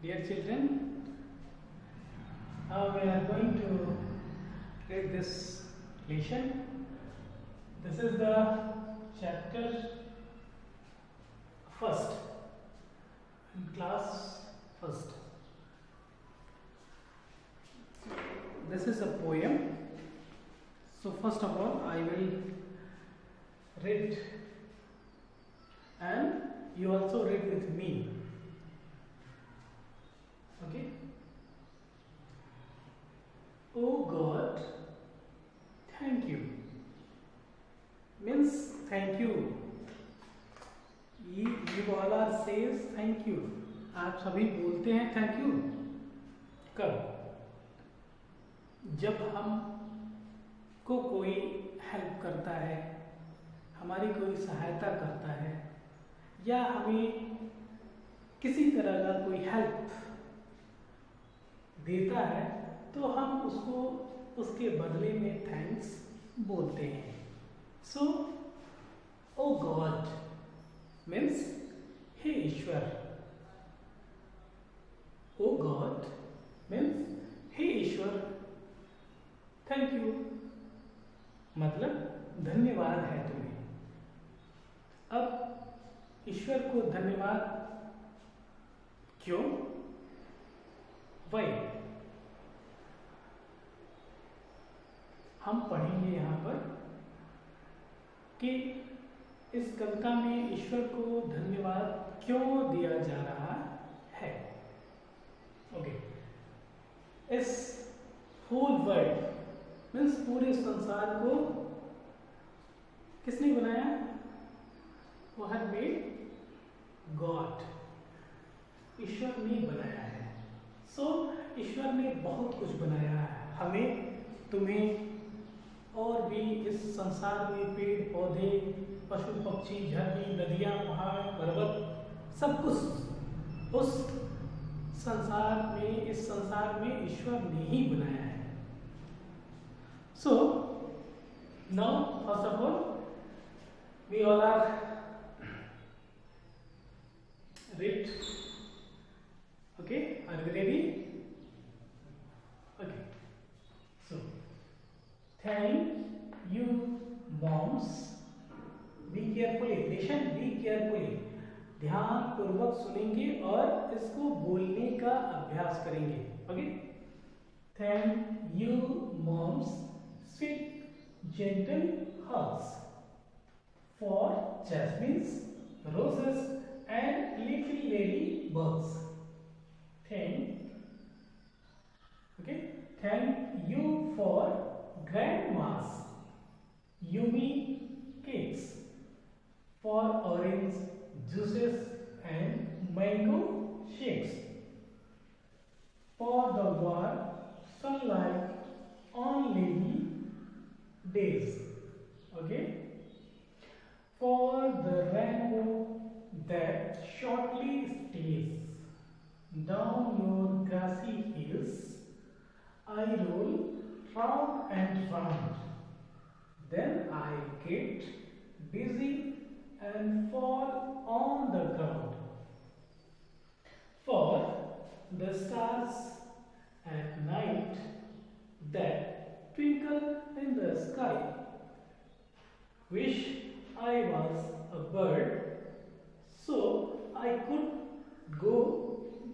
Dear children, we are going to read this lesson. This is the chapter first in class first. This is a poem. So first of all, I will read and you also read with me. Okay. Oh God, thank you. Means thank you. You all are says thank you. आप सभी बोलते हैं thank you कब? जब हम को कोई help करता है, हमारी कोई सहायता करता है या हमें किसी तरह का कोई हेल्प देता है तो हम उसको उसके बदले में थैंक्स बोलते हैं. सो ओ गॉड मीन्स हे ईश्वर. ओ गॉड मीन्स हे ईश्वर, थैंक यू मतलब धन्यवाद है तुम्हें. अब ईश्वर को धन्यवाद क्यों? वही हम पढ़ेंगे यहाँ पर कि इस कविता में ईश्वर को धन्यवाद क्यों दिया जा रहा है. ओके. इस होल वर्ल्ड मीन्स पूरे संसार को किसने बनाया? वो हैड मेड गॉड. ईश्वर ने बनाया है. सो ईश्वर ने बहुत कुछ बनाया है, हमें, तुम्हें और भी इस संसार में पेड़ पौधे, पशु पक्षी, झरने, नदियाँ, पहाड़, पर्वत, सब कुछ उस संसार में, इस संसार में ईश्वर ने ही बनाया है. So now first of all we all are read. Okay, are you ready? Okay. So, thank you, moms. Be carefully. Listen. Be carefully. ध्यान पूर्वक सुनेंगे और इसको बोलने का अभ्यास करेंगे. Okay. Thank you, moms. Sweet, gentle hugs for jasmines, roses, and little ladybugs. Thank you for grandma's yummy cakes, for orange juices and mango shakes, for the warm sunlight on rainy days. Okay, for the rainbow that shortly stays down your grassy hills. I roll round and round, then I get dizzy and fall on the ground. For the stars at night that twinkle in the sky, wish I was a bird so I could go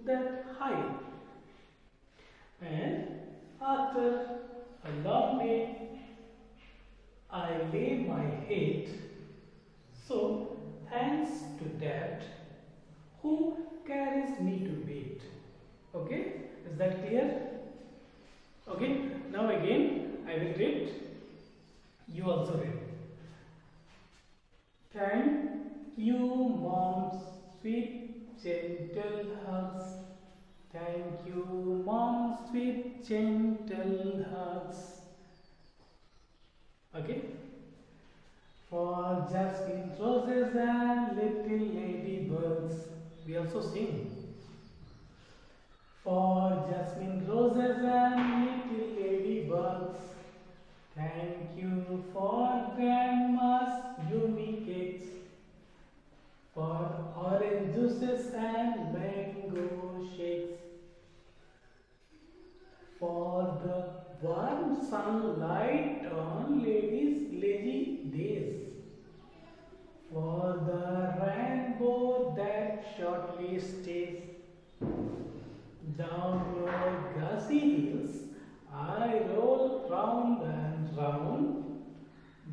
that high. And after a long day, I lay my head. So thanks to Dad, who carries me to bed. Okay, is that clear? Okay, now again I will read. You also read. Thank you, mom's sweet gentle hugs. Thank you, mom's sweet gentle hugs. Okay. For jasmine, roses, and little ladybugs, we also sing. For jasmine, roses, and little ladybugs. Thank you for grandma's yummy cakes, for orange juices and mango shakes,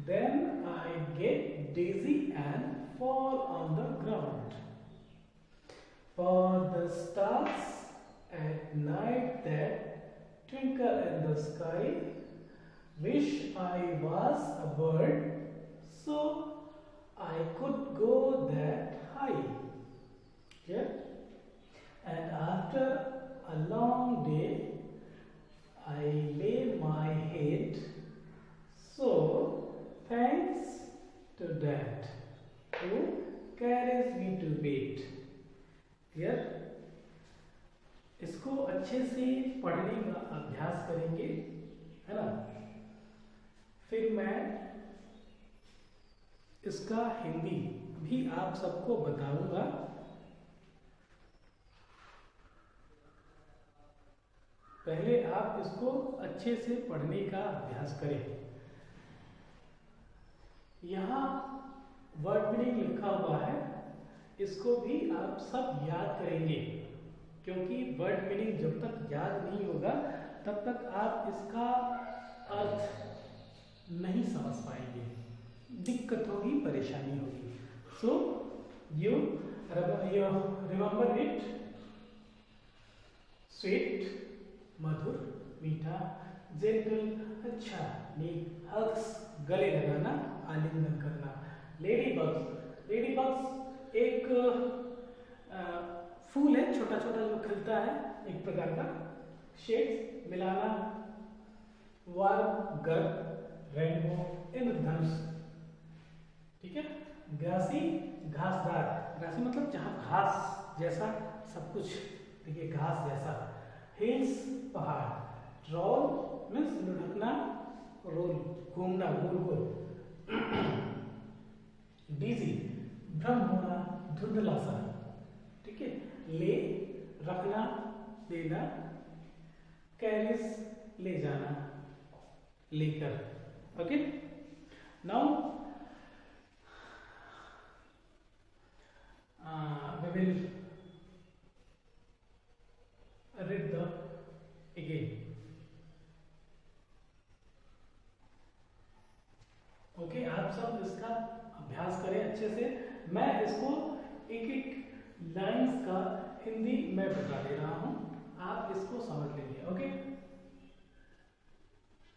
then I get dizzy and fall on the ground. For the stars at night that twinkle in the sky, wish I was a bird, so I could go that high. Yeah? And after a long day, I lay my head, so thanks to that who carries me to bed. Here, इसको अच्छे से पढ़ने का अभ्यास करेंगे, है ना? फिर मैं इसका हिंदी भी आप सबको बताऊंगा। पहले आप इसको अच्छे से पढ़ने का अभ्यास करें। यहाँ वर्ड मीनिंग लिखा हुआ है, इसको भी आप सब याद करेंगे, क्योंकि वर्ड मीनिंग जब तक याद नहीं होगा तब तक आप इसका अर्थ नहीं समझ पाएंगे, दिक्कत होगी, परेशानी होगी। So you remember it. Sweet मधुर, मीठा, जेंटल अच्छा, नीक, हग्स गले लगाना, आलिंगन करना। लेडी बग्स, लेडी बग्स एक फूल है, छोटा छोटा जो खिलता है, एक प्रकार का। शेड्स मिलाना, वार्म गर्म, रेनबो, इंद्रधनुष, ठीक है। ग्रासी घासदार, ग्रासी मतलब जहाँ घास जैसा सब कुछ, देखिए घास जैसा। हिल्स पहाड़, रोल मीन्स लुढ़कना, रोल घूमना, गोल गोल। डिजी भ्रम होना, धुंधला सा, ठीक है। ले रखना, देना। कैरिस ले जाना, लेकर। Okay, now we will read the again. Okay, आप सब इसका अभ्यास करें अच्छे से। मैं इसको एक एक लाइंस का हिंदी मैं बता दे रहा हूं, आप इसको समझ लीजिए। Okay,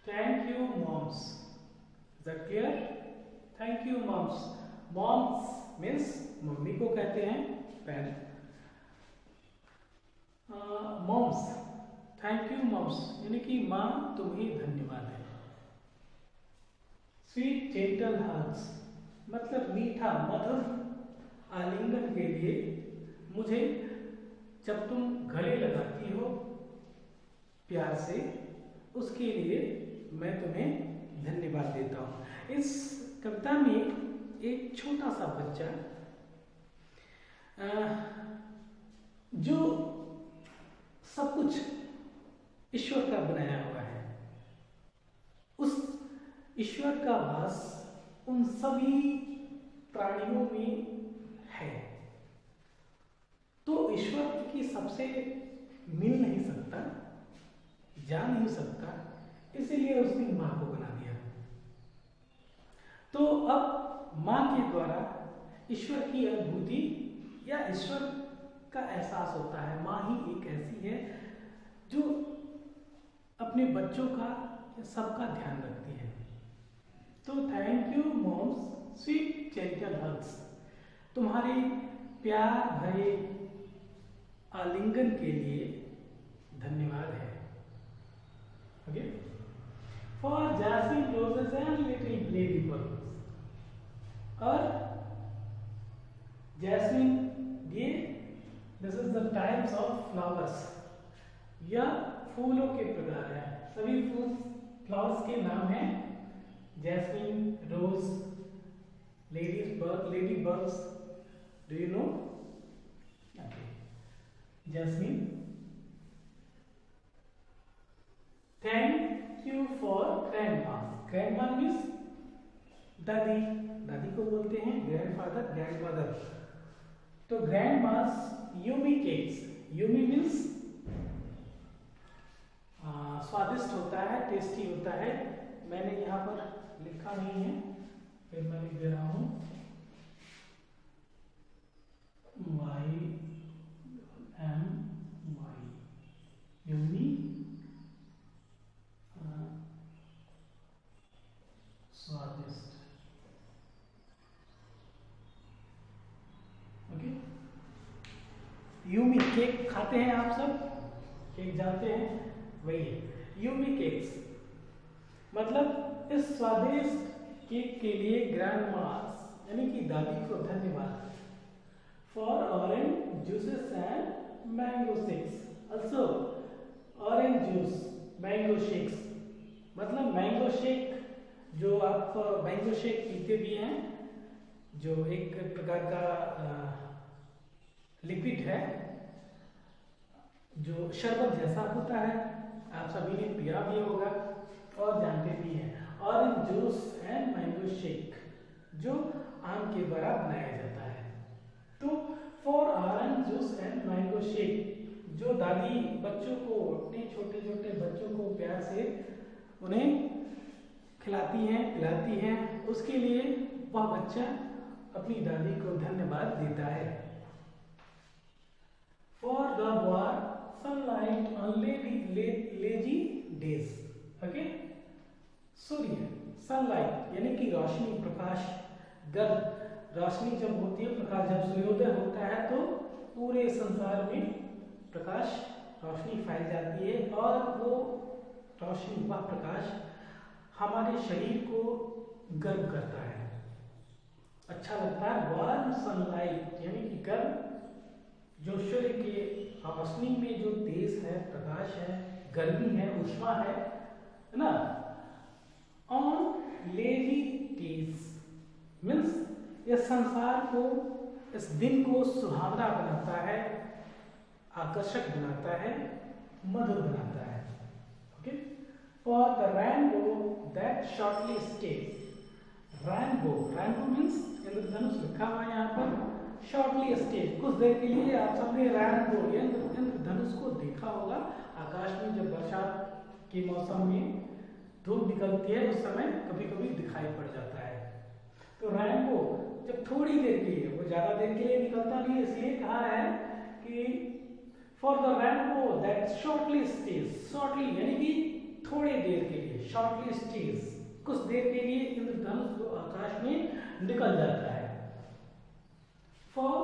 thank you moms, is that clear? Thank you moms. Moms means मम्मी को कहते हैं, parent. Moms, thank you moms यानी कि माँ तुम्हें धन्यवाद है। स्वीट जेंटल हग्स मतलब मीठा मधुर आलिंगन के लिए मुझे जब तुम गले लगाती हो प्यार से, उसके लिए मैं तुम्हें धन्यवाद देता हूँ। इस कविता में एक छोटा सा बच्चा जो सब कुछ ईश्वर का बनाया हुआ है, उस ईश्वर का वास उन सभी प्राणियों में है, तो ईश्वर की सबसे मिल नहीं सकता, जा नहीं सकता, इसीलिए उसने मां को बना दिया। तो अब मां के द्वारा ईश्वर की अनुभूति या ईश्वर का एहसास होता है। मां ही एक ऐसी है जो अपने बच्चों का, सबका ध्यान रखती है। तो thank you moms sweet gentle hugs, तुम्हारे प्यार भरे आलिंगन के लिए धन्यवाद है। Okay, for jasmine roses and little ladybugs, और जैस्मिन ये this is the types of flowers, या फूलों के प्रकार है। सभी फूल फ्लावर्स के नाम हैं jasmine, rose, ladybugs. Do you know? Jasmine. Thank you for grandma. Grandma means दादी, दादी को बोलते हैं ग्रैंडफादर, ग्रैंडमदर। तो grandmas yummy cakes, yummy means स्वादिष्ट होता है, टेस्टी होता है। मैंने यहाँ पर लिखा नहीं है, फिर मैं लिख दे रहा हूँ YMY, यूनी स्वादिष्ट। ओके, यूमी केक खाते हैं आप सब, केक जानते हैं, वही है यूमी केक्स। मतलब इस स्वादिष्ट केक के लिए ग्रैंड मास यानी कि दादी को धन्यवाद। For orange juices and mango shakes also, orange juice mango shakes, मतलब मैंगो शेक जो आप मैंगो शेक पीते भी हैं, जो एक प्रकार का लिक्विड है जो शरबत जैसा होता है, आप सभी ने पिया भी होगा और जानते भी हैं। Orange juice and mango shake जो आम के द्वारा बनाया जाता है। तो for orange juice and mango shake जो दादी बच्चों को, अपने छोटे छोटे बच्चों को प्यार से उन्हें खिलाती हैं, पिलाती हैं, उसके लिए वह बच्चा अपनी दादी को धन्यवाद देता है। For the war sunlight on lazy days. Okay, Surya sunlight यानी कि रोशनी, प्रकाश, गर्द रोशनी जब होती है, प्रकाश जब सूर्योदय होता है तो पूरे संसार में प्रकाश रोशनी फैल जाती है और वो रोशनी, वह प्रकाश हमारे शरीर को गर्म करता है, अच्छा लगता है। वार्म सनलाइट यानी कि गर्म, जो सूर्य के रोशनी में जो तेज है, प्रकाश है, गर्मी है, ऊष्मा है ना। ऑन लेजी डेज मीन्स इस संसार को, इस दिन को सुहावना बनाता है, आकर्षक बनाता है, मधुर बनाता है। Okay, for the rainbow that shortly stage. Rainbow, rainbow means इंद्रधनुष लिखा हुआ है यहाँ पर, शॉर्टली स्टेज कुछ देर के लिए। आप सबने रेनबो इंद्रधनुष को देखा होगा आकाश में, जब बरसात के मौसम में धूप निकलती है उस समय कभी कभी दिखाई पड़ जाता है। तो रेनबो जब थोड़ी देर के लिए, वो ज्यादा देर के लिए निकलता नहीं, इसलिए कहा है कि for the rainbow that shortly stage, shortly यानी कि थोड़े देर के लिए, शॉर्टली स्टेज कुछ देर के लिए इंद्रधनुष जो आकाश में निकल जाता है। For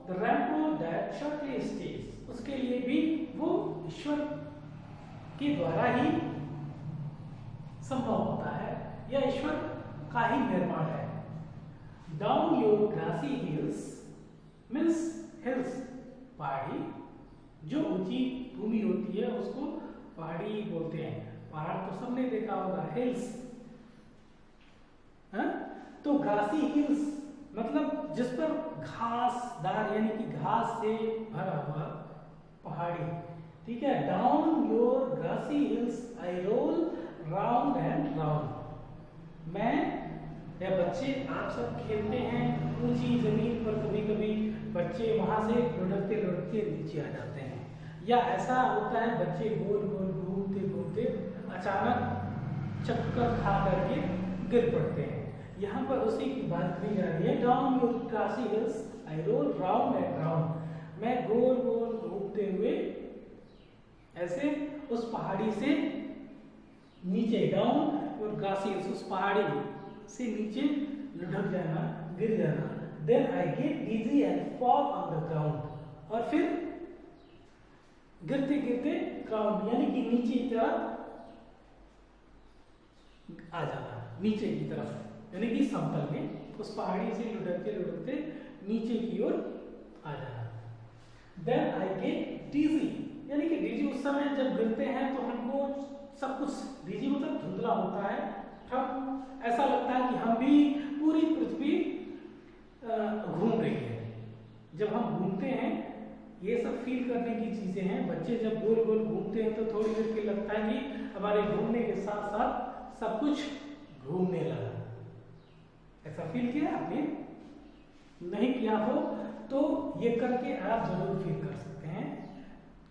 the rainbow that shortly stage, उसके लिए भी वो ईश्वर के द्वारा ही संभव होता है, यह ईश्वर का ही निर्माण है। Down your grassy hills means hills, पहाड़ी, जो ऊंची भूमि होती है उसको पहाड़ी बोलते हैं। पहाड़ तो सबने देखा होगा, हिल्स। तो ग्रासी हिल्स मतलब जिस पर घासदार यानी कि घास से भरा हुआ पहाड़ी, ठीक है। Down your grassy hills I roll round and round. मैं या बच्चे, आप सब खेलते हैं ऊंची जमीन पर, कभी कभी बच्चे वहां से लुढ़कते लुढ़कते नीचे आ जाते हैं, या ऐसा होता है बच्चे गोल गोल घूमते घूमते अचानक चक्कर खा करके गिर पड़ते हैं। यहाँ पर उसी की बात कही जा रही है। Down your grassy hills I roll round and round, मैं गोल गोल घूमते हुए ऐसे उस पहाड़ी से नीचे, डाउन योर ग्रासी हिल्स, उस पहाड़ी से नीचे लुढ़क जाना, गिर जाना। Then I get dizzy and fall on the ground, और फिर गिरते गिरते ग्राउंड यानी कि नीचे की तरफ आ जाना, नीचे की तरफ यानी कि समतल में, उस पहाड़ी से लुढ़कते लुढ़कते नीचे की ओर आ जाना। देन आई गेट डिजी यानी कि डिजी, उस समय जब गिरते हैं तो हमको सब कुछ, डिजी मतलब धुंधला होता है, ठप, ऐसा लगता है कि हम भी पूरी पृथ्वी घूम रही है। जब हम घूमते हैं, ये सब फील करने की चीजें हैं। बच्चे जब गोल गोल घूमते हैं तो थोड़ी देर के लगता है कि हमारे घूमने के साथ साथ सब कुछ घूमने लगा। ऐसा फील किया आपने? नहीं किया हो तो ये करके आप जरूर फील कर सकते हैं।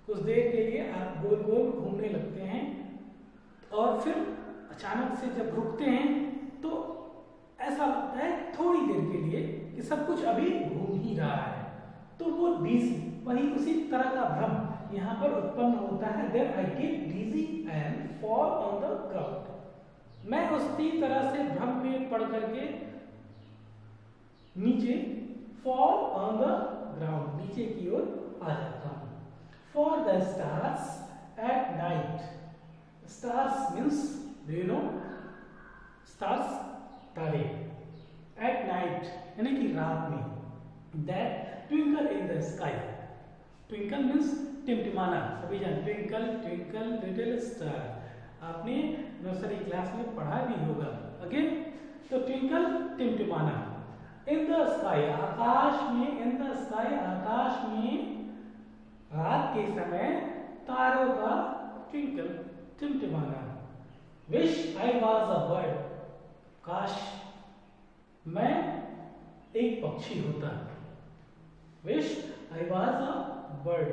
कुछ देर के लिए आप गोल गोल घूमने लगते हैं और फिर अचानक से जब रुकते हैं तो ऐसा लगता है डिजी, वही उसी तरह का भ्रम यहाँ पर उत्पन्न होता है। Then I get dizzy and fall on the ground. मैं उसी तरह से भ्रम में पड़ करके नीचे, फॉल ऑन द ग्राउंड, नीचे की ओर आ जाता हूँ। For the stars at night, stars means do you know, stars तारे, एट नाइट यानी कि रात में, that twinkle in the sky, twinkle means टिमटिमाना, सभी जान ट्विंकल ट्विंकल लिटिल स्टार, आपने नर्सरी क्लास में पढ़ा भी होगा। ओके, तो ट्विंकल टिमटिमाना, इन द स्काई आकाश में, इन द स्काई आकाश में रात के समय तारों का ट्विंकल टिमटिमाना। Wish I was a bird, काश मैं एक पक्षी होता। Wish I was a bird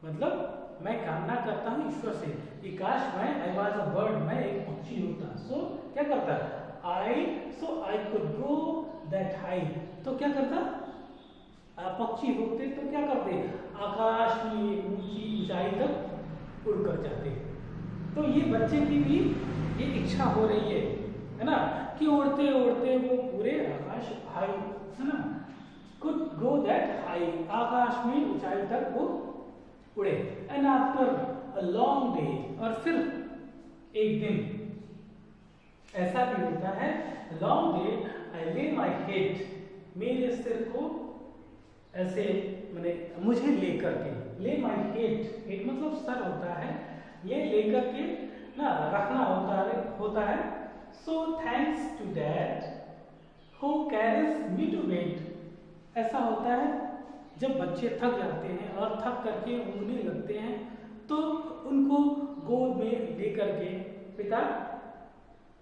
मतलब मैं कामना करता हूँ ईश्वर से कि काश मैं, आई वॉज अ बर्ड, मैं एक पक्षी होता। सो क्या करता, I, so I could go that high, तो क्या करता, पक्षी होते तो क्या करते, आकाश में ऊंची ऊंचाई तक उड़ कर जाते। तो ये बच्चे की भी ये इच्छा हो रही है ना, कि उड़ते उड़ते वो पूरे आकाश, हाई है ना, कुड गो दैट हाई, आकाश में ऊंचाई तक वो उड़े। And after a long day, और फिर एक दिन ऐसा भी होता है, लॉन्ग डे आई ले माई हेड, मेरे सिर को ऐसे मैंने मुझे लेकर के, ले माई हेड, हेड मतलब सर होता है, ये लेकर के ना रखना होता है। So thanks to dad who carries me to bed, ऐसा होता है जब बच्चे थक जाते हैं और थक करके ऊँगने लगते हैं तो उनको गोद में लेकर के पिता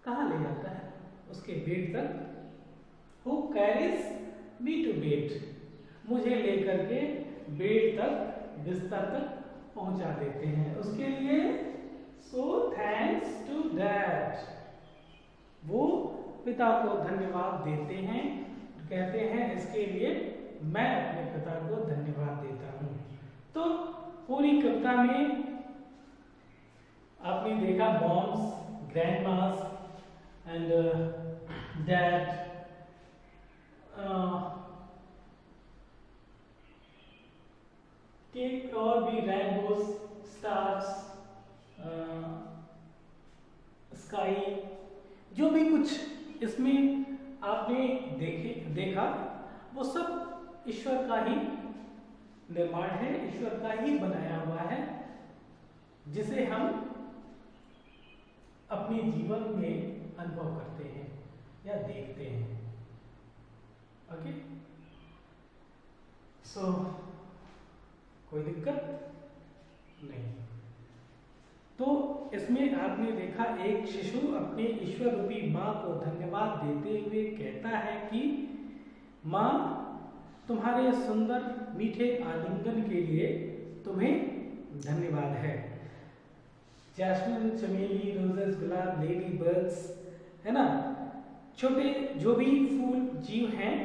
कहाँ ले जाता है, उसके बेड तक। Who carries me to bed, मुझे लेकर के बेड तक, बिस्तर तक पहुंचा देते हैं, उसके लिए सो थैंक्स टू डैड, वो पिता को धन्यवाद देते हैं, कहते हैं इसके लिए मैं अपने पिता को धन्यवाद देता हूँ। तो पूरी कविता में आपने देखा मॉम्स, ग्रैंडमास एंड डैड, के और भी रेनबोस, स्टार्स, स्काई, जो भी कुछ इसमें आपने देखा वो सब ईश्वर का ही निर्माण है, ईश्वर का ही बनाया हुआ है, जिसे हम अपने जीवन में अनुभव करते हैं या देखते हैं। ओके, सो कोई दिक्कत नहीं। तो इसमें आपने देखा एक शिशु अपने ईश्वर रूपी माँ को धन्यवाद देते हुए कहता है कि माँ, तुम्हारे सुंदर मीठे आलिंगन के लिए तुम्हें धन्यवाद है। जैस्मिन, चमेली, रोजेस, गुलाब, लेडी बर्ड्स, है ना, छोटे जो भी फूल जीव हैं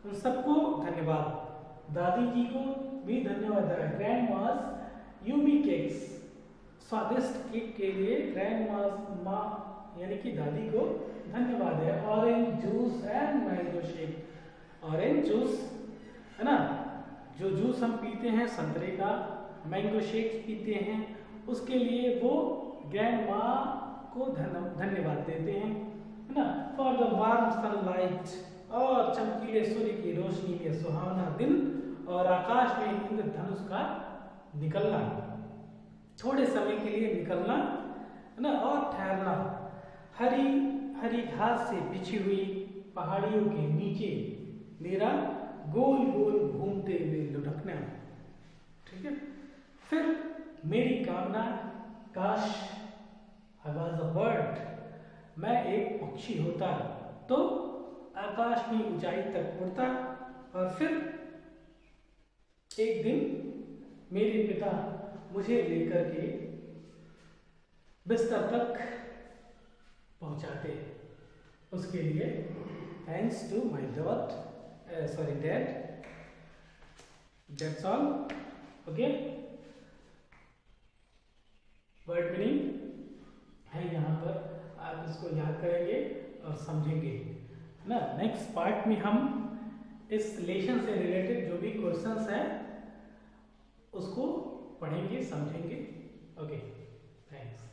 उन सबको धन्यवाद। दादी जी को भी धन्यवाद है। ग्रैंड मास यूमी केक्स, स्वादिष्ट केक के लिए ग्रैंड माँ यानी कि दादी को धन्यवाद है। Orange juice and mango shake, orange juice है ना, जो जूस हम पीते हैं संतरे का, मैंगो शेक पीते हैं, उसके लिए वो ग्रैंड माँ को धन्यवाद देते हैं, है ना। फॉर द वार्म सनलाइट, और चमकीले सूर्य की रोशनी में सुहावना दिन और आकाश में इंद्रधनुष का निकलना, थोड़े समय के लिए निकलना, है ना, और ठहरना, हरी हरी घास से बिछी हुई पहाड़ियों के नीचे मेरा गोल गोल घूमते हुए लुढ़कना, ठीक है। फिर मेरी कामना, काश आई वॉज अ बर्ड, मैं एक पक्षी होता तो आकाश में ऊंचाई तक उड़ता, और फिर एक दिन मेरे पिता मुझे लेकर के बिस्तर तक पहुंचाते। उसके लिए thanks to my dad, that's all. Okay, word meaning है यहाँ पर, आप इसको याद करेंगे और समझेंगे, है ना। नेक्स्ट पार्ट में हम इस लेशन से रिलेटेड जो भी क्वेश्चंस हैं उसको पढ़ेंगे, समझेंगे। Okay, thanks.